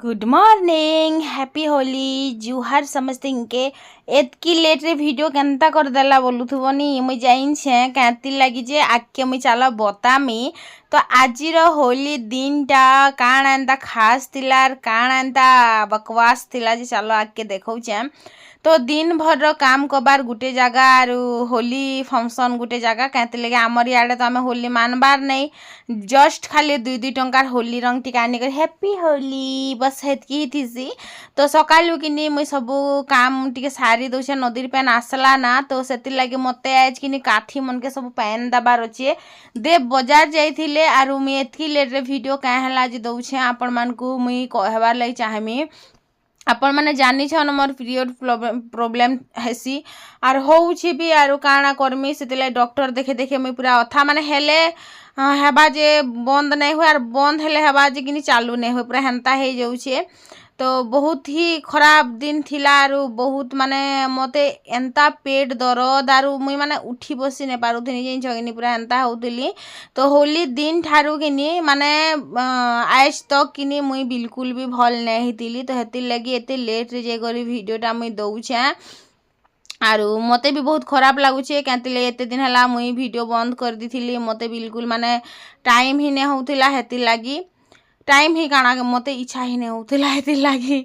Good morning happy Holi जुहार समस्ते के एतकी late रे वीडियो केनता कर देला बोलुथबनी मुई जाइछे कैंती लगी जे आके मुई चला बतामी। तो आजिर होली दिनटा काण एंता खास थिला काण एंता बकवास थिला जे चलो आके देखौछे। तो दिन भर काम कबार गुटे जगह आरु होली फंक्शन गुटे जगह कहते लगे आमर इे तो आम होली मानबार नहीं जस्ट खाली 2-2 टंकार होली रंग टिका आनिक हैप्पी होली बस हेतकी ही थी। तो सकालू कि मुई सबू काम टिके सारी दौचे नदी पैन आसला ना तो से लगे मत आज कि काठी मन के सब पैन दबार अच्छे दे बजार जाइए आरु मुई एतकी लेट रे वीडियो क्या दौचे आपण मानकू मुई कहबार लगी चाहमी। आपण मैंने जानी छन मोर पीरियड प्रॉब्लम हेसी आर होउछि भी आरु काना करमी से डॉक्टर देखे देखे मुई पूरा अथा माने हेले हेबा जे बंद नहीं हुए आर बंद हेले हेबा जे कि चालू नहीं हुए पूरा हेन्ता हो जाउछे। तो बहुत ही खराब दिन थिला आरु बहुत माने मते एंता पेट दर्द आरु मुई माने उठी बसी नहीं पारुथि जे छगिनी पूरा एंता होउतिली। तो होली दिन ठारू किनी माने आज तक किनी मुई बिल्कुल भी भल नहीं थिली। तो हेति लगी एते लेट रे जे करी वीडियोटा मुई दउछे आरु मते भी बहुत खराब लगुचे कैंतिले एते दिन हला मुई वीडियो बंद कर दी मते बिल्कुल माने टाइम ही नहीं होउतिला हेति लगी टाइम ही काना मते इच्छा ही नहीं होउतिला हेति लगी।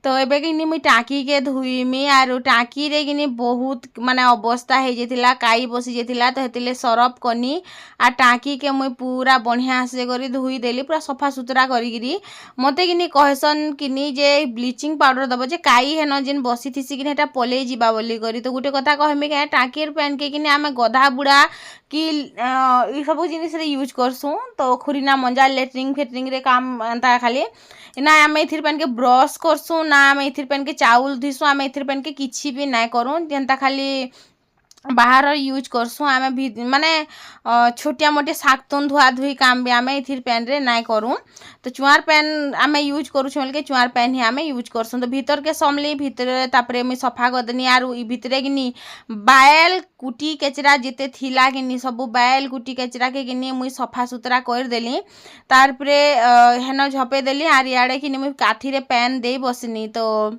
तो एबे कि मुई टाँकी के धुईमी आरु टाँकी रे कि बहुत माने अवस्था हो जाता काई बसी जाता तो हेतिले सरफ कनी आ टाँकी के मुई पूरा बढ़िया से करी धुई देली पूरा सफा सुतरा करी मते कि कहसन कि जे ब्लीचिंग पाउडर दब जे काई हेन जेन बसी थी कि पलई जीवा बोली करी। तो गोटे कथा कहमी क्या टाँकी पैन के आम गधा बुढ़ा कि ये सब जिनिस यूज करसूँ तो खुरीना मंजा लेट्रिंग फेट्रिंग रे काम एंता खाली ना आम ए पेन के ब्रश करसूँ ना आम ए पेन के चाउल धीसुँ आम ए पेन के किसी भी ना करूँ जेनता खाली बाहर यूज करसूँ आम भी माने छोटिया मोटे शाकतुन धुआ धुई काम भी आम ए पैन रे ना करूँ। तो चुआर पैन आम यूज करूँ बोल चुआर पैन ही आम यूज करसूँ। तो भीतर के समली भीतर तापरे मुई सफा करदेनी आरु इ भितरे कि बायल कुटी केचरा जिते थिला कि सब बायल कुटी केचरा के कि मुई सफा सुतरा करदेली तारपरे हेन झपे देली आर इे कि मुई काठी रे पैन दे बसनी। तो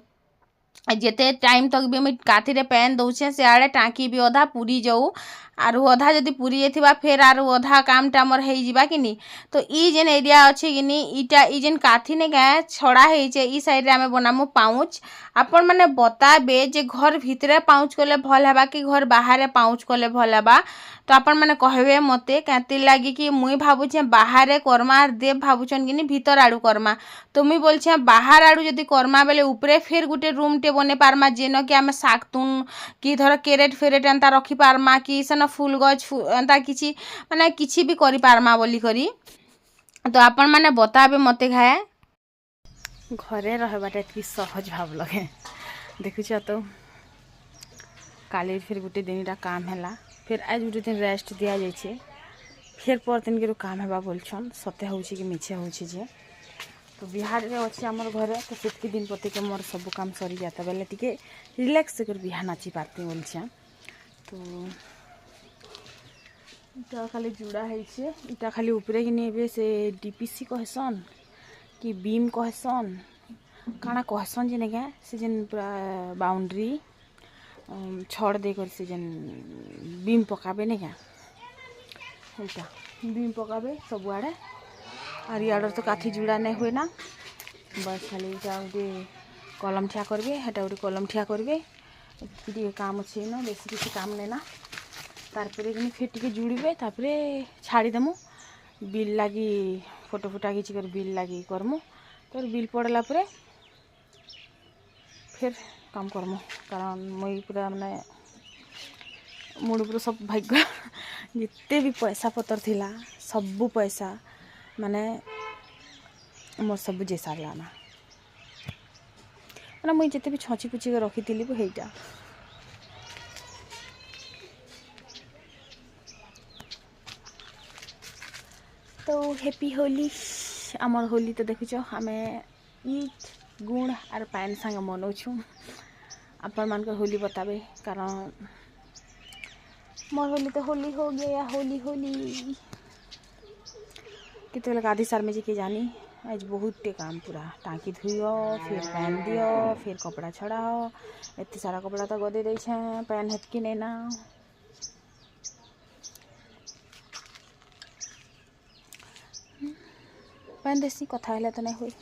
जिते टाइम तक भी मुई काठी रे पैन दौचे से आड़े टाँकी भी अधा पूरी जाऊ आरु अधा जदि पूरी जाइथिबा फेर आरु अधा कामटा मोर हो जिबा कि। तो ई जेन एरिया अच्छे कि इटा ई जेन काठी ने क्या छड़ा होइछे ई साइड रे आमे बनामु पाउच। आपण माने बताबे जे घर भितरे पाउच कले भल हेबा कि घर बाहर पाउच कले भल हेबा। तो आपण माने कहबे मते कैंती लगी कि मुई भाबुछे बाहर करमा देव भाबुछन कि भीतर आड़ू करमा। तो मुई बोलछे बाहर आड़ू जदि करमा बेले ऊपरे फिर गुटे रूम टे बने पारमा जेन कि आमे शाकतुन कि धर केरेट फेरेट एंता रखी पारमा कि सेन फूल गछ एंता किछि माने किछि भी करि पारमा बोली करी। तो आपण माने बताबे मते खाए घरे रहबाटा कि सहज भाव लगे देखुछ। तो काली फिर गुटे दिनटा काम हैला फिर आज गुटे दिन रेस्ट दिया जाइए फिर पर दिन के काम हेबा बोलछन सत्य होउछि कि मिछे होउछि जे। तो बिहार रे अच्छे आमर घरे तो सेतकी दिन पति के मोर सब काम सरी जाता बेले टिके रिलैक्स कर बिहा नाची पारती बोलछे। तो इटा खाली जुड़ा है इटा खाली ऊपरे कि नहीं से डीपीसी कहसन कि बीम कहसन काना कहसन जे क्या से जेन पूरा बाउंड्री छड़ दे कर से जेन बीम पकाबे नहीं क्या इटा बीम पकाबे सब आड़े आर इाड़ तो काठी जुड़ा नहीं हुए ना बस खाली इटा गोटे कलम ठिया करेंगे हेटा गोटे कलम ठिया करेंगे काम अच्छे ना बेसी किसी काम नहीं ना तारपरे कि फिर टिके जुड़े तापरे छाड़ीदेमु बिल लगी फोटो फोटा खींची कर बिल लगी करमु। तो बिल पड़ला परे फिर काम करमु कारण मुई पूरा माने मुड़ पूरा सब भाग्य जिते भी पैसा पतर थिला सबू पैसा माने मोर सब जे सारला ना माने मुई जिते भी छची पुची के रखी थी हेटा तो हैप्पी होली आमर होली तो देखुच आम ईट गुण आर पान संगे मनाऊँ आपण मान होली बताबे कारण मोर होली तो होली हो गया होली होली कितने गाधी सार में जी के जानी आज बहुत टे काम पूरा टाँकी धुओ फिर पैन दियो फिर कपड़ा छड़ाओ एत सारा कपड़ा तो गदे दे पैन हेतकी नहीं ना पैन देसी कथा है तो नहीं हुई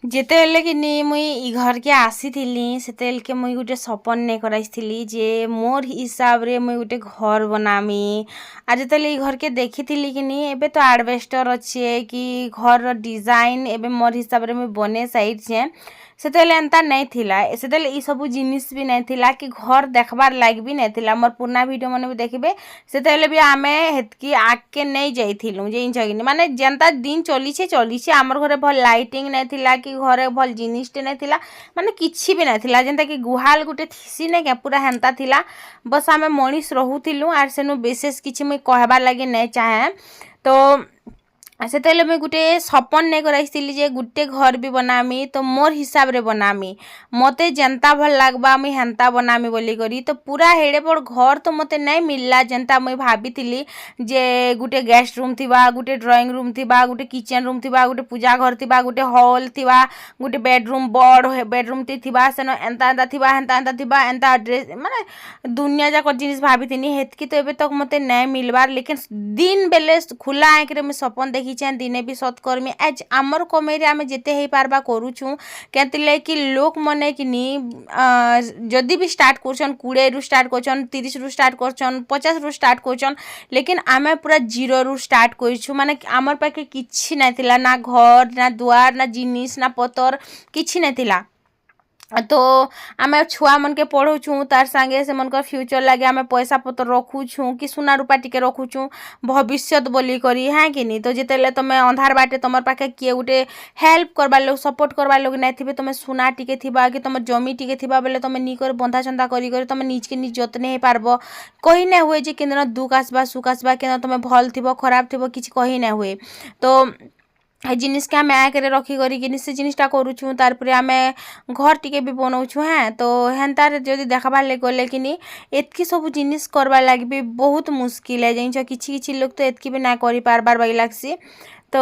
जेतेले कि मुई घर के आसी से के मुई गोटे सपन नहीं कराई जे मोर हिसाब रे मुई गोटे घर बनामी आ जिते घर के देखी थी कि एबे तो एडवेस्टर अच्छे कि घर डिजाइन एबे मोर हिसाब रे मुई बने साइड छे सेतेले एंता नहीं थिला सेतेले ई सब जिनिस भी नहीं थिला कि घर देखबार लाग भी नहीं थिला मोर पुराना वीडियो माने भी देखिबे सेतेले भी आमे हेतकी आके नहीं जाइथिलु जे इंचगिनी माने जेंता दिन चली आमर घरे भल लाइटिंग नहीं थिला कि घरे भल जिनिसटे नहीं थिला माने किछि भी नहीं थिला जेंता कि गुहाल गुटे थिसी नहीं क्या पूरा हेंता थिला बस आमे मनीष रहूथिलु आर सेनु विशेष किछि मुई कहबार लागि नहीं चाहे तो से मुझे गोटे सपन नहीं कराई जे गोटे घर भी बनामी तो मोर हिसाब रे बनामी मते जेंता भल लागबा मुई हेंता बनामी बोली करी तो पूरा हेड़े बड़ घर तो मते नहीं मिलला जेंता मुई भाभी जे गोटे गेस्ट रूम थिबा गोटे ड्राइंग रूम थिबा गोटे किचन रूम थिबा गोटे पूजा घर थिबा गोटे हॉल थिबा गोटे बेडरूम बड़ बेडरूम टी थिबा सेन एंता एंता थिबा हेंता एंता थिबा एंता ड्रेस माने दुनिया जाक जिनिस भाभी हेतकी तो एबे तक मते नहीं मिलबार लेकिन दिन बेले खुला आँख रे मुई सपन देखी दिने भी सत कर्मी आज आमर कमेरी आम जिते हो पार्बा करूँ क्या कि लोक मैंने कि जदि भी स्टार्ट कर 20 रु स्टार्ट कर 30 रु स्टार्ट कर 50 रु स्टार्ट कर लेकिन आम पूरा 0 रु स्टार्ट कर माने आमर पाखे किछि नहीं थिला ना घर ना दुआर ना जिनिस ना पतर किछि नहीं थिला तो आम छुआ मन के पढ़ुछूँ तार संगे से मन फ्यूचर लगे आम पैसा पतर रखुछूँ कि सुना रूपा टिके रखुछूँ भविष्य बोली करी हाँ कि नहीं तो जिते तुम अंधार बाटे तुम पाखे किए गोटे हेल्प करवा लोग सपोर्ट करवा लोग नहीं थे तुम सुना टिके थिबा कि तुम जमी टिके थिबा बेले तुम निकर बंधा चंदा करी तुम निज के निज जत्न हो पार्ब कही ना हुए जे कि दुख आसबा सुख आसबा कि तुम भल थी खराब थी किसी कही ना हुए तो जिनिस के आम आगे रखी करी से जिनिसटा करूँ तारपर आम घर टिके भी बनाऊँ हाँ तो हेन्तार जदि देखबार लगे गले कि एतकी सब जिनिस करबार लगे भी बहुत मुस्किल है जान किसी लोग तो एतकी भी ना कर पारबार बाई लागसी तो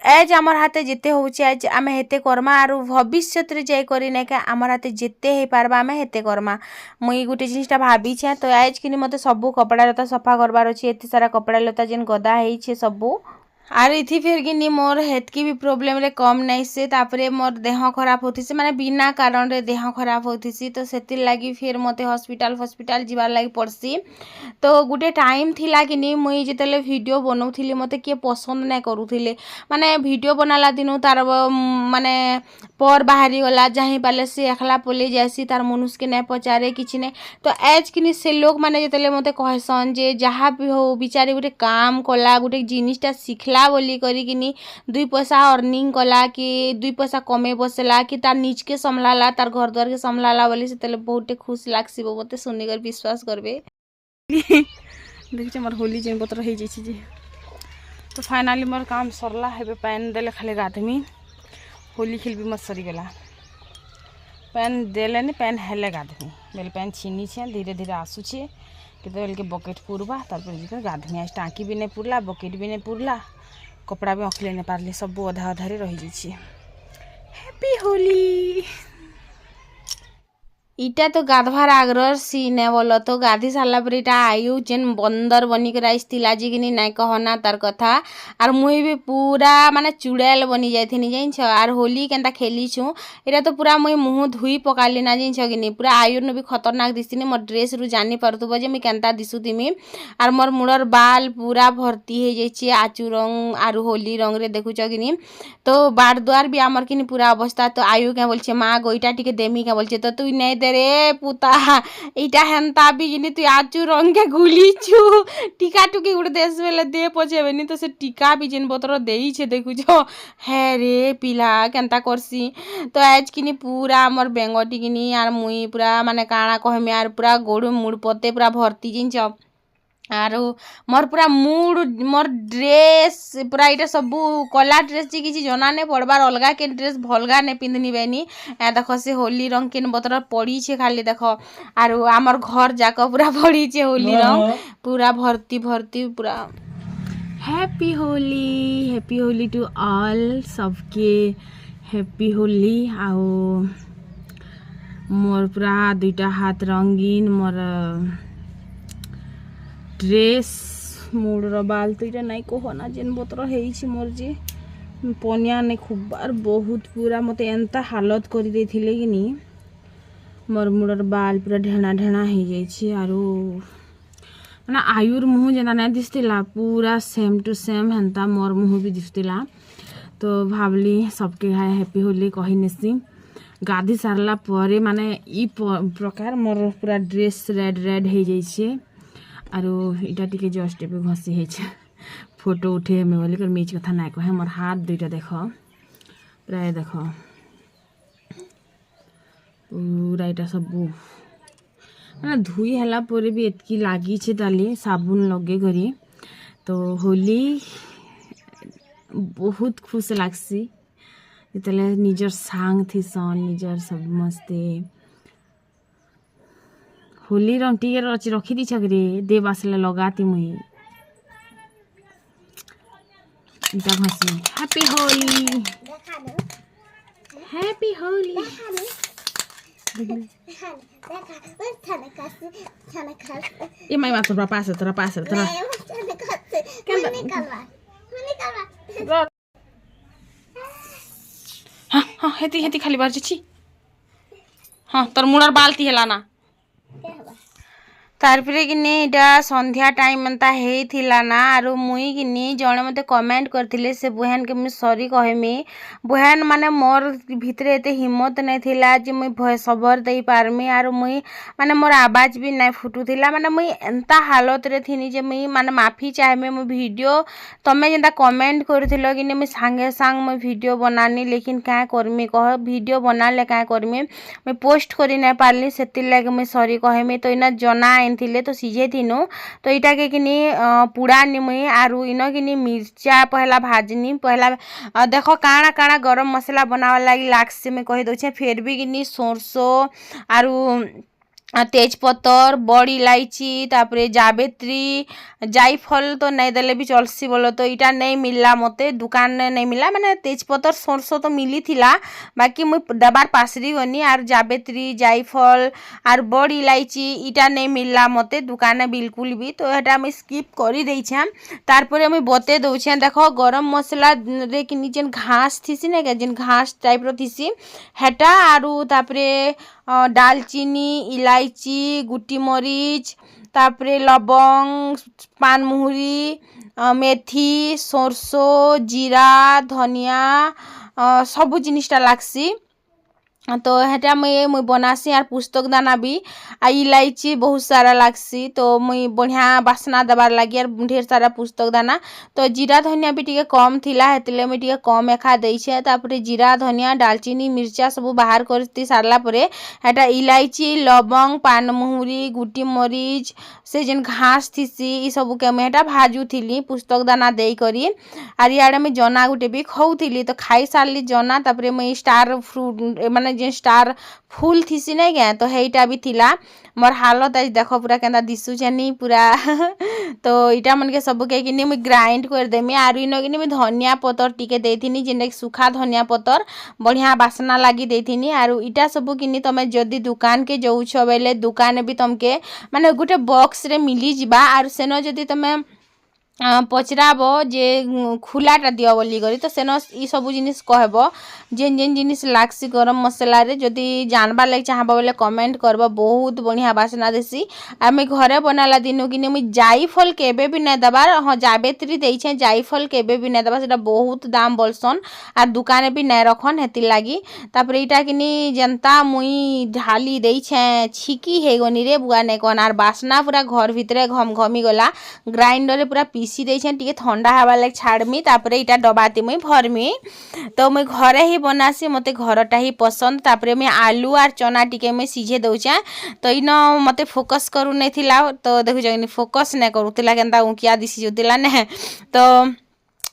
एज आमर हाथे जिते होचे आज आम हेते करमा आर भविष्य जाकर ना क्या आमर हाथे जिते हो पार्बा आम हेते करमा मुई गोटे जिनिसटा भाभी तो आज कि मत सब कपड़ा लता सफा करबार अच्छे एत सारा कपड़ा लता जेन गदा है सबू आर इथि फिर कि मोर हेतकी भी प्रोब्लेम रे कम नहीं से तापरे मोर देह खराब होती से माने बिना कारण रे देह खराब होती सी तो सेतिर लगी फिर मते हॉस्पिटल जीवार लगी पड़सी तो गोटे टाइम थिला कि मुई जितेले वीडियो बनाऊली मते किए पसंद नहीं करूथिले माने वीडियो बनाला दिनु तार माने पर बाहरी गला जहीं पाले से एकला पले जासी तार मनुष्य के नहीं पचारे किछि नहीं तो एज कि से लोग माने जितेले मते कहसन जे जहाँ भी हो बिचारी गोटे काम कला गोटे जिनिसटा शिखला बोली करी 2 पैसा अर्निंग कला कि 2 पैसा कमे बसला कि तार निज के संभलाला तार घर द्वार के संभलाला बोली से बहुत खुश लागसी मत सुनिकर विश्वास करबे देखिए मोर होली जेन पत्र हो जाइए तो फाइनाली मोर काम सरला है पैन देले खाली गाधमी होली खेल भी मत सरीगला पैन देले पैन हेले गाधमी बेले पैन छीनी छे धीरे धीरे आसुचे कि बकेट पुरवा तार गाधमी आज टाँकी भी नहीं पुरला बकेट भी नहीं पुरला कपड़ा भी अखिले नहीं पारली सब अधा अधारे रही जाइए हैप्पी होली इटा तो गाधवार आग्रह सीन है बोलो तो गाधी सारा पर इटा आयु जेन बंदर बनिक आईला जी कि नाई कहना तार कथा आर मुई भी पूरा माने चुड़ैल बनी जाइथिनी जान आर होली केनता खेलीछु इटा तो पूरा मुई मुँह धुई पकाली ना जान कि पूरा आयुर भी खतरनाक दिसनी मोर ड्रेस रु जानी पारुथब जे मुई केनता दिसुथिमी आर मोर मुड़र बाल पूरा भर्ती हो जाइए आचु रंग आर होली रंग रे देखुच कि तो बार द्वार भी आमर कि पूरा अवस्था तो आयु क्या बोलछे माँ गोईटा टिके देमी क्या बोलछे तो तू नहीं रे पुता इटा हेन्ता भी कि तु आचु रंग के गुलीचु टीका टुकी गोटे देश बेले दे पचेबेनी तो से टीका भी जेन पत्र देइछे देखुछ हे रे पिला केनता करसी तो आज कि पूरा आमर बेंगटी कि आर मुई पूरा माने काଣା कहमी आर पूरा गोड़ मुड़ पते पूरा भर्ती जिनछ आर मोर पूरा मूड मोर ड्रेस पूरा इटा सब कला ड्रेस जी किसी जना नहीं पड़बार अलगा के ड्रेस भलगा नहीं पिंधनी बेनी देख से होली रंग के बतर पड़ी छे खाली देख आर आमर घर जाक पूरा पड़ी छे होली रंग पूरा भर्ती भर्ती पूरा हैप्पी होली टू ऑल सबके हैप्पी होली। आओ मोर पूरा दुईटा हाथ रंगीन मोर ड्रेस मुडर बाल दुईटा नाई कहना जेन बतर है मोर जे पनिया ने खूब बार बहुत पूरा मत एंता हालत कर दे कि नहीं मोर मुडर बाल पूरा ढेणा ढेणा हो जाइए आरो ना आयुर मुह जेना नहीं दिसला पूरा सेम टू सेम हेन्ता मोर मुह भी दिसला। तो भावली सबके हाय हैप्पी होली कही नेसी गाधी सारला परे माने ई प्रकार मोर पूरा ड्रेस रेड रेड हो जाइए आरो इटा टिके जस्ट भी घसी है फोटो उठे में बोली कर मीच कथा ना कहे मोर हाथ दुईटा देख प्राय देख पूरा इटा सब मैंने धुई है भी एतकी लगी ताली साबुन लगे करी। तो होली बहुत खुश लगसी जितने निजर सांग थी सन निजर सब मस्ते होली रंग टी रखी दी छकरे देव आसले लगाती मुई इटा घसी हैप्पी होली हैप्पी होली। ये माई मात्र तेरा पास तेरा हाँ हाँ हेती हेती खाली बार छी हाँ तोर मुड़ार बाल्टी हेला ना तारपरे किने इटा संध्या टाइम एंता हेइथिला ना आरो मुई किनी जणे मते कमेंट करथिले से बहन के मुई सॉरी कहमी बहन माने मोर भितरे एते हिम्मत नै थिला जे मुई भॉइस ओवर देई पारमी आरो मुई माने मोर आवाज भी नै फुटुथिला माने मुई एंता हालत रे थिनी जे मुई माने माफी चाहेमी मो वीडियो तमे जेंता कमेंट करथिलो किने मुई संगे संग मो वीडियो बनानी लेकिन का करमी कह वीडियो बनाले का करमी मुई पोस्ट करि नै पारली सेति लागे मुई सॉरी कहमी। तो इना जना थिले तो सीझे थिनु तो इटा के किनी पुड़ानी मुई आरु इनो किनी मिर्चा पहला भाजनी पहला देखो काଣା काଣା गरम मसाला बनावा लागी लागसे मैं कहि दउछे फिर भी किनी सरसो आरु तेजपतर बड़ इलायची तापरे जावेत्री जायफल तो नहीं देले भी चलसी बोलो तो इटा नहीं मिलला मते दुकान ने नहीं मिला माने तेजपतर सरसो तो मिली थिला बाकी मुई दबार पासरी गनी आर जावेत्री जायफल आर बड़ इलायची इटा नहीं मिलला मते दुकान बिल्कुल भी तो हेटा मुई स्किप करी देइछे। तारपरे मुई बते दउछे देखो गरम मसाला रे कि जेन घास थिसी ने जेन घास टाइप रो थिसी हेटा आरु तापरे दालचीनी इलायची गुटी मरीच तापरे लवंग पान मुहुरी मेथी सरसो जीरा धनिया सबु जिनिसटा लागसी। तो हेटा मुई बनासी आर पुस्तक दाना भी आ इलायची बहुत सारा लागसी तो मुई बढ़िया बासना दबार लगी आर ढेर सारा पुस्तक दाना तो जीरा धनिया भी टिके कम थिला हेतले मुई टिके कम एखा देइछे। तापरे जीरा धनिया दालचीनी मिर्चा सब बाहर करती सारला परे हेटा इलायची लवंग पान मुहुरी गुटी मरीच से जेन घास थिसी ई सब के मैं हेटा भाजू थिली पुस्तक दाना देई करी आर याडे मैं जना गुटे भी खाउथिली तो खाई सारली जना तापरे मुई स्टार फ्रूट माने जे स्टार फूल थीसी नहीं गया तो हेटा भी थिला मोर हालत आज देखो पूरा केंदा दिसुचे नी पूरा तो इटा मन के सब के किनी मैं ग्राइंड कर देमी आरु इनो किनी मैं धनिया पतर टिके देथिनी जेने सुखा धनिया पतर बढ़िया बासना लागी देथिनी आरु इटा सब किनी तमे जदी दुकान के जाउछ बेले दुकान भी तमके माने गुटे बॉक्स रे मिली जिबा आरु सेनो जदी तमे पचराब जे खुलाटा दियो बोली करी तो सेन ई सब जिनिस कहब जेन जेन जिनिस लागसी गरम मसला रे जदी जानबा लाग चाहबा बोले कमेंट करब बहुत बढ़िया बासना देसी आ मैं घरे बनाला दिनु किने मैं जायफल केबे भी नै दबार हां जावेत्री देइछे जायफल केबे भी नै दबा सेटा बहुत दाम बोलसन आ दुकाने भी नै रखन हेति लागी। तापर इटा किनी जनता मुई ढाली देइछे छिकी हे गनी रे बुआ नै कोन आर बासना पूरा घर भितरे घम घमी गला ग्राइंडर रे पूरा पीसी देइछे टिके ठंडा हवा लाग छाड़मी तापरे इटा डबाती मुई भरमी तो मुई घरे ही बनासी मते घरटा ही पसंद। तापरे मैं आलू आर चना टिके मैं सीझे दउछे तो इन मते फोकस करू नै थिला तो देखु जनी फोकस नै करूतिला केनता उकिया दिसी जोतिला ने तो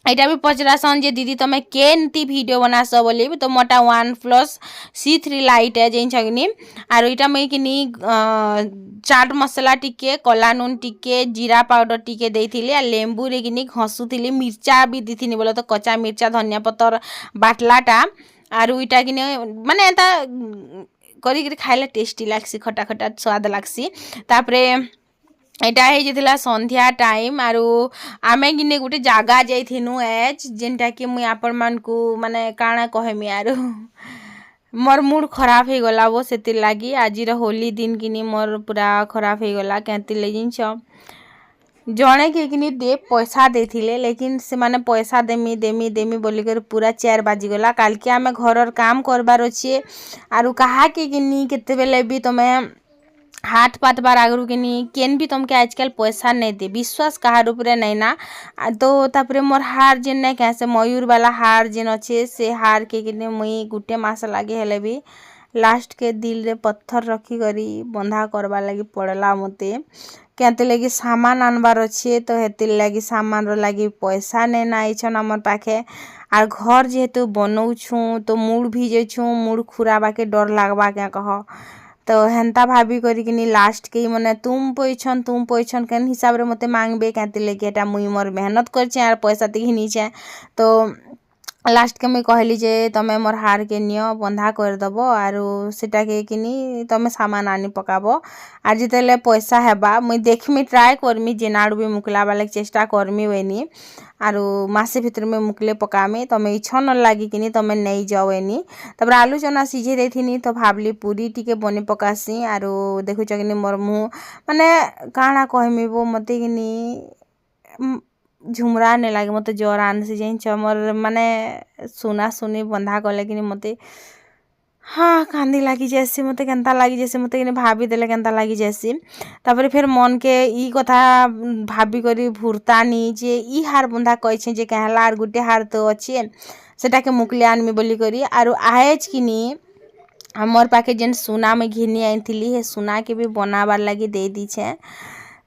एटा भी पचरासन जे दीदी तमे केनती वीडियो बनास बोली तो मोटा OnePlus C3 लाइट है जेन छगनी आरो इटा मैं किनी चाट मसाला टिके कला नून टिके जीरा पाउडर टिके देइथिली आ लेंबू रे किनी घसुथिली मिर्चा भी दिथिनी बोलो तो कच्चा मिर्चा धनिया पत्तर बाटलाटा आरो इटा किने माने एता करी खाइले टेस्टी लागसी खटा खटा स्वाद लागसी तापरे एटा हे जेतिला संध्या टाइम आरो आमे किने गुटे जागा जाइथिनु एज जेनटा कि मुई आपण मान को माने काना कहमी आरो मोर मूड खराब हे गला वो सेति लागी आजिर होली दिन किनी मोर पूरा खराब हे गला केंति लेजिन छ जणे के किनी दे पैसा देथिले लेकिन से माने पैसा देमी देमी देमी बोली कर पूरा 4 बाजी गला काल के आमे घरर काम करबार अछि आरो कहा के किनी केते बेले भी तमे हाथ पात बार आगरू के नहीं केन भी तुमके आजकल पैसा नहीं दे विश्वास कहार ऊपर नहीं ना तो तापरे मोर हार जेन नहीं कैसे मयूर वाला हार जेन अच्छे से हार के किने मुई गुटे मास लागे हेले भी लास्ट के दिल रे पत्थर रखी करी बंधा करवा लगी पड़ला मते केते लगी सामान आनबार अच्छे तो हेतिर लगी सामान रो लगी पैसा नहीं ना आइछन हमर पाखे आर घर जेहेतु बनौ छु तो मूड भिजे छु मूड खुराबा के डर लागबा के कह तो हेन्ता भाभी करी किनी लास्ट के मने तुम पैछन केन हिसाब रे मते मांगबे केते लेके एटा मुई मोर मेहनत करछे आर पैसा ते घिनी छे तो लास्ट के मैं कहली जे तमे मोर हार के नियो बंधा कर दबो आरो सेटा के किनी तमे सामान आनी पकाबो आर जितेले पैसा हेबा मुई देखमी ट्राई करमी जेनाडू भी मुकला वाला चेष्टा करमी वेनी आरो मासे भीतर में मुकले पकामी तमे इच्छा न लागी किनी तमे नहीं जाओनी तब आलू चना सीझे देथिनी तो भाबली पूरी टिके बनी पकासी आरो देखु चकिनी मोर मुंह माने काना कहमी वो मते किनी झुमरा ने लागे मते जोर आन से जेन चमर माने सुना सुनी बंधा कले कि मते हाँ कांदी लगी जैसी मते केनता लगी जैसे मते कि भाभी देले केनता लगी जैसी तापर फिर मन के ई कथा भाभी करी भूरतानी जे ई हार बंधा कहछे जे कहला आर गुटे हार तो अच्छे सेटा के मुकले आनमी बोली करी आरो आएज किनी हमर पाखे जेन सुना में घिनी आइथिली हे सुना के भी बनाबार लगी दे दी छे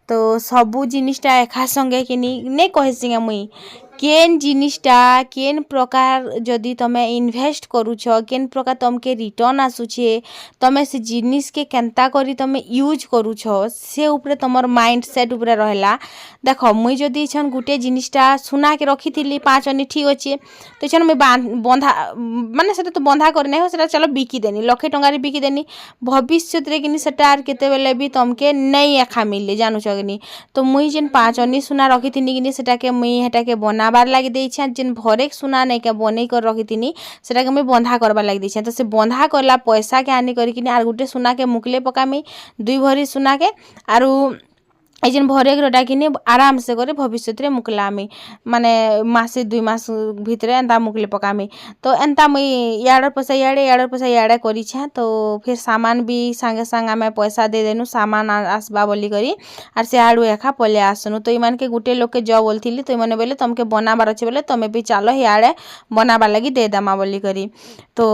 तो सबू जिनिसटा एका संगे किनी नहीं कहसी मुई केन जिनिसटा केन प्रकार जदि तमे इन्वेस्ट करूछ केन प्रकार तमके रिटर्न आसुछे तमे से जिनिस के केनता करी तमे यूज करूछ से ऊपर तमर माइंड सेट ऊपर रहला देखो मुई जदि छन गुटे जिनिसटा सुना के रखी थिली 5 अनी ठीक अछि तो छन मैं बंधा माने सेटा तो बंधा कर नै हो सेटा चलो बिकी देनी लखे टंगा रे बिकी देनी भविष्य रे किनी सेटा आर केते बेले भी तमके नै एखा मिले जानु छगनी तो मुई जेन 5 अनी सुना रखी थिनी किनी सेटा के मुई हेटा के बनाबार लागि देइ छ जेन भरेक सुना नै के बनै कर रखी थिनी सेटा के मुई बंधा करबा लागि देइ छ तो से बंधा करला पैसा के आनी करी किनी आर गुटे सुना के मुकले पकामी 2 भरी सुना के आरो ए जेन भरेक रोटा किनी आराम से करे भविष्य रे मुकलामी माने मासे 2 मास भितरे एंता मुकले पकामी तो एंता मुई याडर पैसा याडे करी छ तो फिर सामान भी संगे संग में पैसा दे देनु सामान आसबा बोली करी आर से आडू एखा पले आसनु तो इमान के गुटे लोग के जब बोलथिली तो इमाने बोले तुमके बनाबार अछि बोले तमे भी चलो याडे बनाबा लागि दे दमा बोली करी तो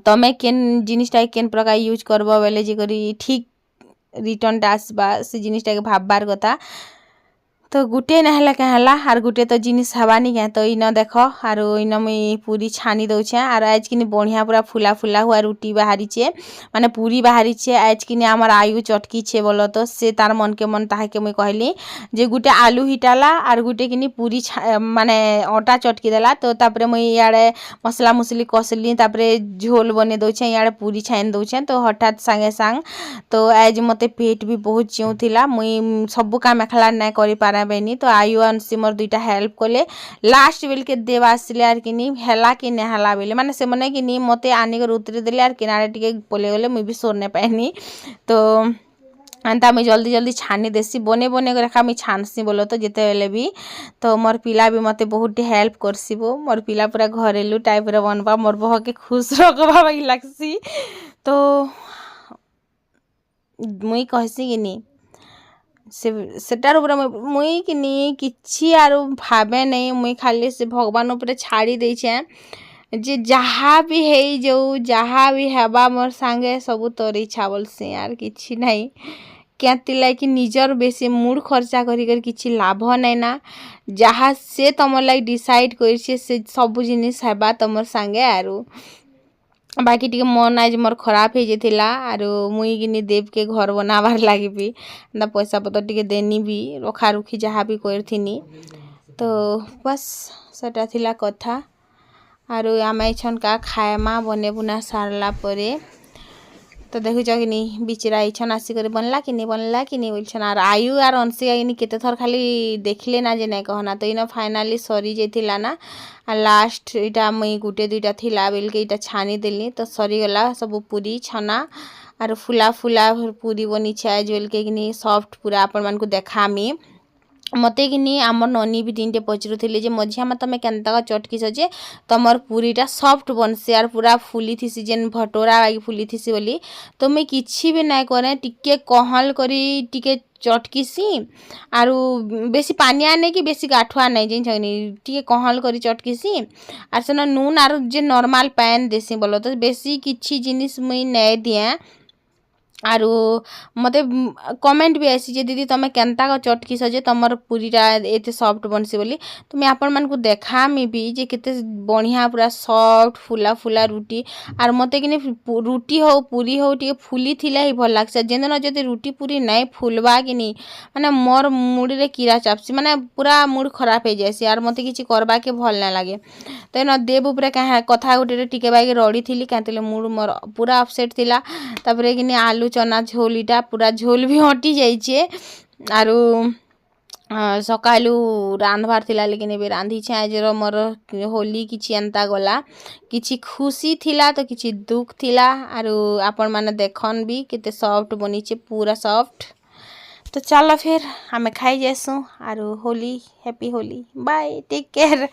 तमे केन जिनिसटा केन प्रकार यूज करबो बोले जे करी ठीक रिटर्न आसबा से जिनिसटा के भाबबार कथा तो गुटे नहला कहला आर गुटे तो जिनिस हवानी के तो इन देख आर इन मुई पूरी छानी दउछे आर आज किनी बढ़िया पूरा फुला फुला हुआ रुटी बाहरी छे माने पूरी बाहरी छे आज किनी हमर आयु चटकी छे बोलो तो से तार मन के मन ताहे के मुई कहली जे गुटे आलू हिटाला आर गुटे किनी पूरी माने आटा चटकी देला तो तापरे मुई याडे मसला मुसली कसली तापरे झोल बने दउछे याडे पूरी छाइन दउछे तो हठात संगे संग तो आज मते पेट भी बहुत चिउथिला मुई सब काम एखला नै करि पारे बेनी तो आयु अनसी मोर दुईटा हेल्प कले लास्ट बेल के देवा आसले आर किनी हेला कि नेहला बेले माने से मने किनी मते आनी कर उतरी देले आर किनारे टिके पले गले मुई भी सोरने पाइनी तो अंता मैं जल्दी जल्दी छानी देसी बने बने रखा मैं छानसी बोलो तो जिते बेले भी तो मोर पिला भी मते बहुत हेल्प करसीबो मोर पिला पूरा घरेलू टाइप रे बनबा मोर बह के खुश रखबा भाई लागसी तो मुई कहसी किनी सेटार ऊपर मुई किनी किछि आरो भाबे नहीं मुई खाली से भगवान ऊपर छाड़ी दे छे जे जहाँ भी है जो जहाँ भी हेबा मोर संगे सब तोर इच्छा बोलसी यार किछि नहीं क्या कि निजर बेसी मूड खर्चा करी कर किछि लाभ नहीं ना जहाँ से तुम लाइक डिसाइड कर से सब जिनिस हेबा तुम संगे आरो बाकी टिके मन आज मोर खराब हो जाता आरो मुई किनी देव के घर बनाबार लगी भी पैसा पतर टिके देनी भी रखा रुखी जहाँ भी करथिनी तो बस सेटा थिला कथा आरो आमे छन का खाएमा बने बुना सारला परे तो देखुच कि नहीं बिचरा इच्छन आसिक बनला कि नहीं बोलछन आर आयु आर अंशिका कि केते थर खाली देखले ना जे नहीं कहना तो इन फाइनाली सरी जाइतिला ना आ लास्ट इटा मुई गुटे दुईटा थिला बेल के इटा छानी देली तो सरी गला सब पूरी छना आर फुला फुला पूरी बनी छे बेल के कि सॉफ्ट पूरा आपण मान को देखामी मते कि आम ननी भी दिन टे पचरुले जे मझिया में तुम केन्ता चटकिस जे तुमर पूरीटा सॉफ्ट बनसी आर पूरा फुली थी जेन भटोरा बागी फुली थी बोली तो मुई किछि भी नाय करे टिके कहल करी टिके चटकिसी आरु बेसी पानिया नहीं कि बेसी गाठुआ नहीं जिन छनी टिके कहल करी चटकिसी आर सेन नून आरु जे नॉर्मल पैन देसी बोलो तो बेसी किछि जिनिस मुई नै दिए आरु मते कमेंट भी आसी जे दीदी तुम केन्ता चटकिस जे तुमर पूरीटा एते सॉफ्ट बनसी बोली तो मैं आपण मान को देखामी भी जे केते बढ़िया पूरा सॉफ्ट फुला फुला रुटी आर मते कि रुटी हो पूरी हो टिके फुली थिला ही भल लागसे जेन जदि रुटी पूरी नहीं फुलबा कि नहीं माने मोर मुड़ी रे कीड़ा चापसी माने पूरा मूड खराब हो जासी आर मते किछि करबा के भल ना लागे तो न देव ऊपर कथा गोटे टिके बागी रड़ी थी कहते मूड मोर पूरा अपसेट थिला तापरे कि आलू चना झोल इटा पूरा झोल भी हटी जाइए आरु सकालू रांधबार थिला लेकिन एबे रांधी छे आज मोर होली किछि एंता गला किछि खुशी थिला तो किछि दुख थिला आरु आपण माने देखन भी केते सॉफ्ट बनी छे पूरा सॉफ्ट तो चलो फिर हमें खाई जैसू आरु Holi happy Holi bye take care